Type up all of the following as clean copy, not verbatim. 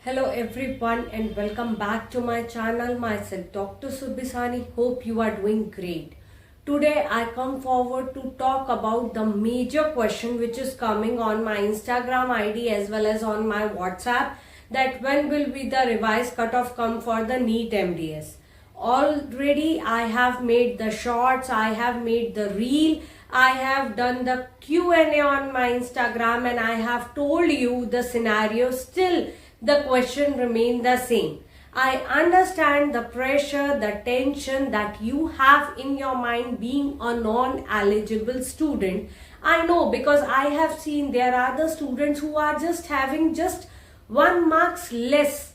Hello everyone and welcome back to my channel. Myself Dr. Subisani. Hope you are doing great. Today I come forward to talk about the major question which is coming on my Instagram ID as well as on my WhatsApp, that when will be the revised cutoff come for the NEET MDS. Already I have made the shorts, I have made the reel, I have done the Q&A on my Instagram, and I have told you the scenario. Still the question remains the same. I understand the pressure, the tension that you have in your mind being a non-eligible student. I know, because I have seen there are the students who are just having just 1 marks less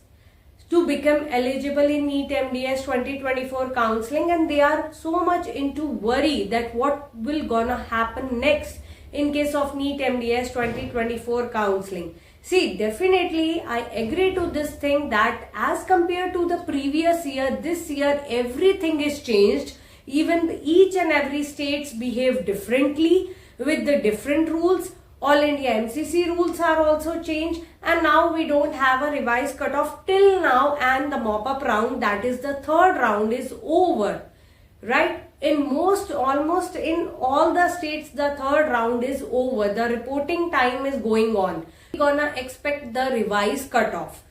to become eligible in NEET MDS 2024 counseling, and they are so much into worry that what will gonna happen next in case of NEET MDS 2024 counseling. See, definitely I agree to this thing that as compared to the previous year, this year everything is changed. Even each and every states behave differently with the different rules. All India MCC rules are also changed, and now we don't have a revised cutoff till now, and the mop-up round, that is the third round, is over, right? In almost in all the states, the third round is over. The reporting time is going on. We're gonna expect the revised cutoff.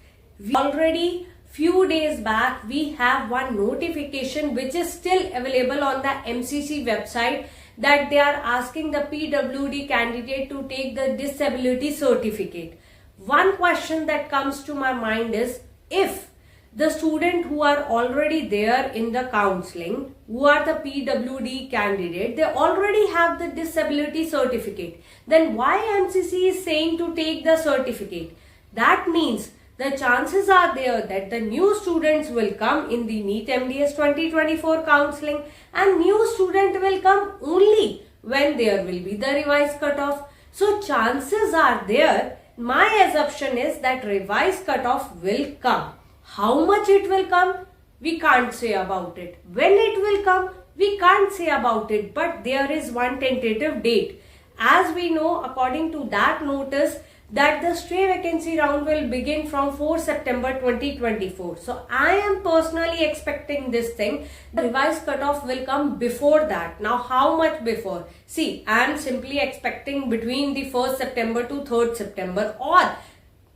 Already few days back we have one notification which is still available on the MCC website, that they are asking the PWD candidate to take the disability certificate. One question that comes to my mind is, if the student who are already there in the counseling, who are the PWD candidate, they already have the disability certificate, then why MCC is saying to take the certificate? That means the chances are there that the new students will come in the NEET MDS 2024 counseling, and new student will come only when there will be the revised cutoff. So chances are there, my assumption is that revised cutoff will come. How much it will come, we can't say about it. When it will come, we can't say about it. But there is one tentative date. As we know, according to that notice, that the stray vacancy round will begin from 4 September 2024. So I am personally expecting this thing. The revised cutoff will come before that. Now how much before? See, I am simply expecting between the 1st September to 3rd September, or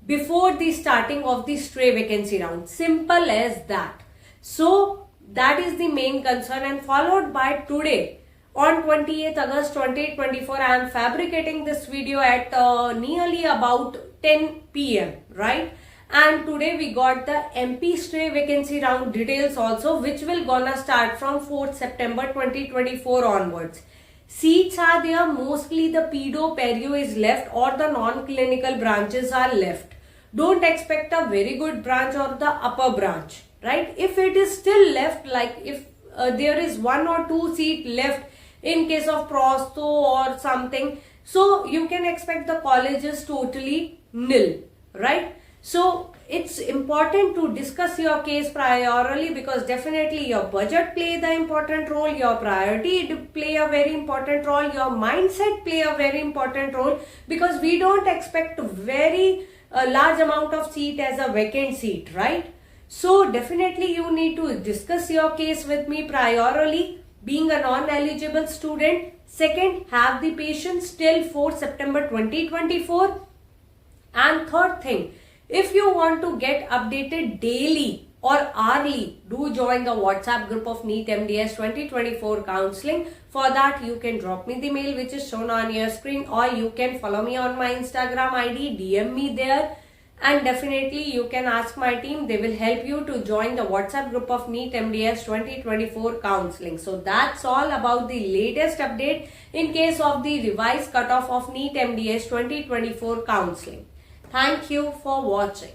before the starting of the stray vacancy round. Simple as that. So that is the main concern, and followed by today on 28th August 2024, I am fabricating this video at nearly about 10 PM, right? And today we got the MP stray vacancy round details also, which will gonna start from 4th September 2024 onwards. Seats are there, mostly the pedo perio is left, or the non-clinical branches are left. Don't expect a very good branch or the upper branch, right? If it is still left, like if there is 1 or 2 seat left in case of prosto or something, so you can expect the college is totally nil, right? So it's important to discuss your case priorly, because definitely your budget play the important role, your priority play a very important role, your mindset play a very important role, because we don't expect a large amount of seat as a vacant seat, right? So definitely you need to discuss your case with me priorly, being a non-eligible student. Second, have the patience till 4 September 2024. And third thing, if you want to get updated daily or hourly, do join the WhatsApp group of NEET MDS 2024 counseling. For that, you can drop me the mail which is shown on your screen, or you can follow me on my Instagram ID, DM me there. And definitely you can ask my team, they will help you to join the WhatsApp group of NEET MDS 2024 counseling. So that's all about the latest update in case of the revised cutoff of NEET MDS 2024 counseling. Thank you for watching.